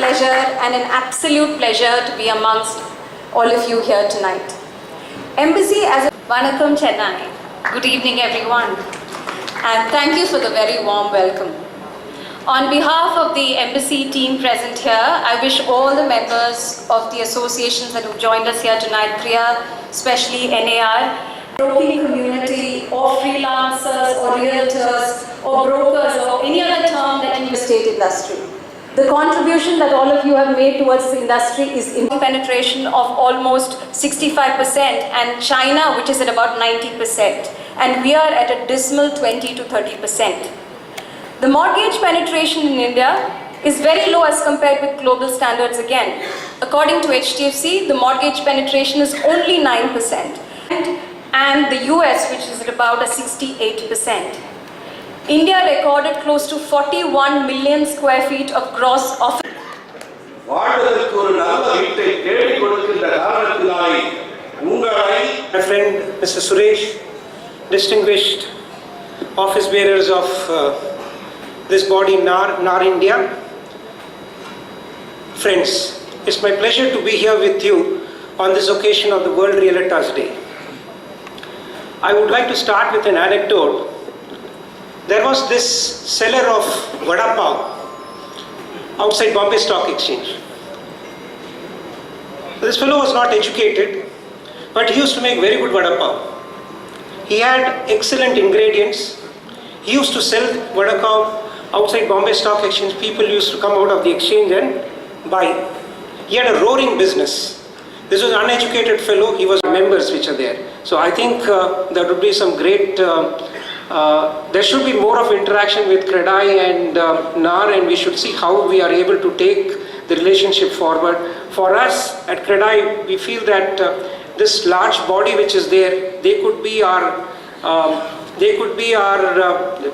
pleasure and an absolute pleasure to be amongst all of you here tonight. Embassy as a Vanakkam Chennai. Good evening everyone, and thank you for the very warm welcome. On behalf of the Embassy team present here, I wish all the members of the associations that have joined us here tonight, CREAA, especially NAAR, broking community or freelancers or realtors or brokers or any other term that you use state industry. The contribution that all of you have made towards the industry is in penetration of almost 65% and China, which is at about 90%, and we are at a dismal 20 to 30%. The mortgage penetration in India is very low as compared with global standards again. According to HDFC, the mortgage penetration is only 9%, and the US, which is at about a 68%. India recorded close to 41 million square feet of gross office. My friend Mr. Suresh, distinguished office bearers of this body, NAAR India. Friends, it's my pleasure to be here with you on this occasion of the World Realtors Day. I would like to start with an anecdote. There was this seller of vada pav outside Bombay Stock Exchange. This fellow was not educated, but he used to make very good vada pav. He had excellent ingredients. He used to sell vada pav outside Bombay Stock Exchange. People used to come out of the exchange and buy. He had a roaring business. This was an uneducated fellow. He was members which are there. So I think there would be some great, there should be more of interaction with CREDAI and NAAR, and we should see how we are able to take the relationship forward. For us at CREDAI, we feel that this large body which is there, they could be our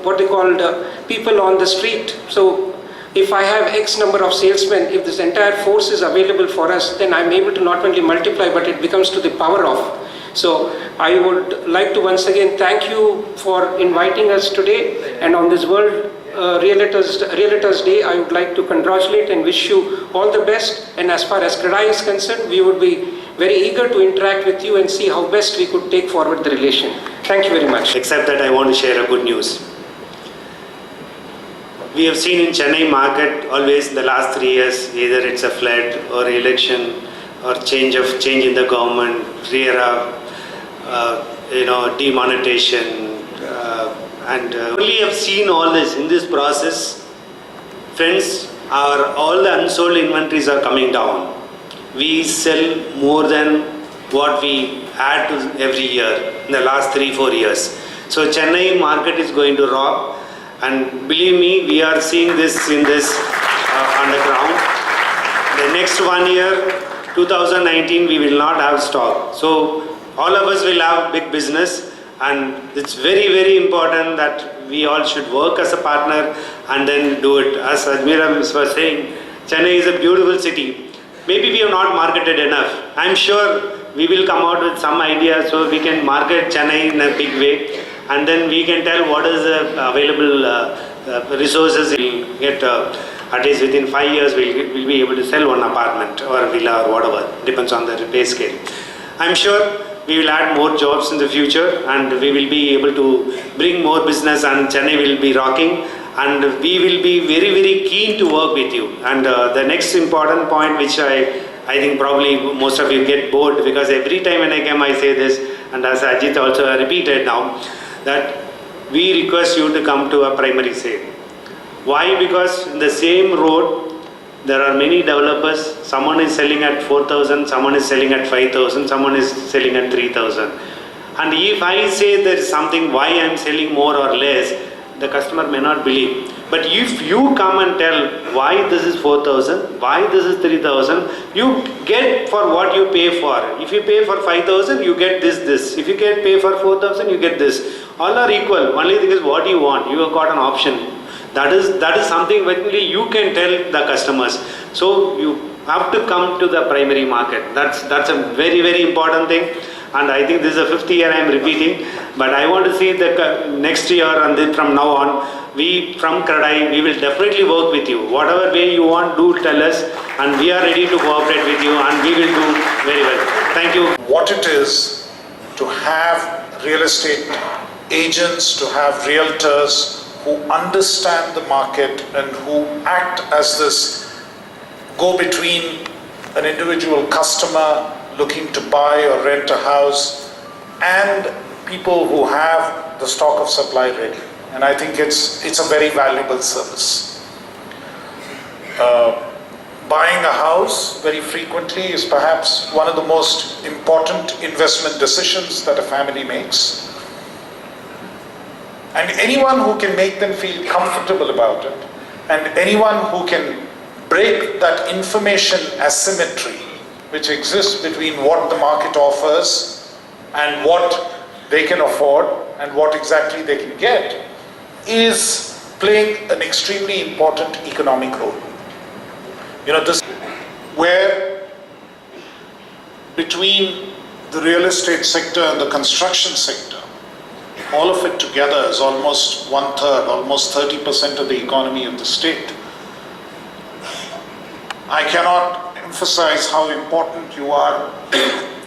what they called people on the street. So if I have X number of salesmen, if this entire force is available for us, then I'm able to not only multiply, but it becomes to the power of. So I would like to once again thank you for inviting us today, and on this World Realtors Day, I would like to congratulate and wish you all the best. And as far as CREDAI is concerned, we would be very eager to interact with you and see how best we could take forward the relation. Thank you very much. Except that I want to share a good news. We have seen in Chennai market always in the last 3 years, either it's a flood or election or change in the government, CREAA, demonetization, and we have seen all this in this process. Friends, all the unsold inventories are coming down. We sell more than what we add to every year in the last 3-4 years. So Chennai market is going to rock. And believe me, we are seeing this in this on the ground. The next 1 year, 2019, we will not have stock. So all of us will have big business, and it's very, very important that we all should work as a partner and then do it. As Ajmera was saying, Chennai is a beautiful city. Maybe we have not marketed enough. I'm sure we will come out with some idea so we can market Chennai in a big way. And then we can tell what is the available resources we'll get. At least within 5 years, we'll be able to sell one apartment or a villa or whatever, depends on the pay scale. I'm sure we will add more jobs in the future, and we will be able to bring more business, and Chennai will be rocking, and we will be very, very keen to work with you. And the next important point, which I think probably most of you get bored, because every time when I come I say this, and as Ajit also repeated now, that we request you to come to a primary sale. Why? Because in the same road, there are many developers. Someone is selling at 4,000, someone is selling at 5,000, someone is selling at 3,000. And if I say there is something why I am selling more or less, the customer may not believe. But if you come and tell why this is 4,000, why this is 3,000, you get for what you pay for. If you pay for 5,000, you get this. If you can pay for 4,000, you get this. All are equal. Only thing is what you want. You have got an option. That is something only you can tell the customers. So you have to come to the primary market. That's a very, very important thing. and I think this is the 5th year I am repeating, but I want to see that next year and then from now on, we from CREDAI, we will definitely work with you. Whatever way you want, do tell us, and we are ready to cooperate with you, and we will do very well. Thank you. What it is to have real estate agents, to have realtors who understand the market and who act as this go-between an individual customer looking to buy or rent a house and people who have the stock of supply ready. And I think it's a very valuable service. Buying a house very frequently is perhaps one of the most important investment decisions that a family makes. And anyone who can make them feel comfortable about it, and anyone who can break that information asymmetry which exists between what the market offers and what they can afford and what exactly they can get, is playing an extremely important economic role. You know, this where between the real estate sector and the construction sector, all of it together is almost 1/3, almost 30% of the economy of the state. I cannot emphasize how important you are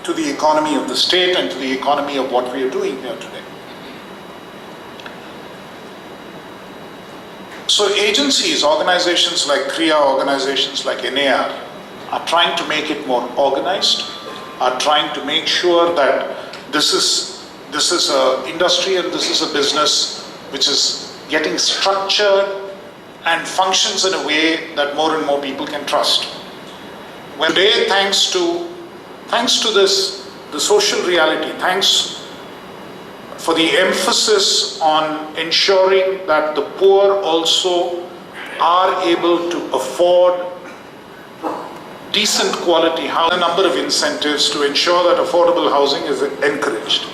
to the economy of the state and to the economy of what we are doing here today. So agencies, organizations like CREAA, organizations like NAAR are trying to make it more organized, are trying to make sure that this is an industry and this is a business which is getting structured and functions in a way that more and more people can trust. When today, thanks to this, the social reality, thanks for the emphasis on ensuring that the poor also are able to afford decent quality housing, a number of incentives to ensure that affordable housing is encouraged.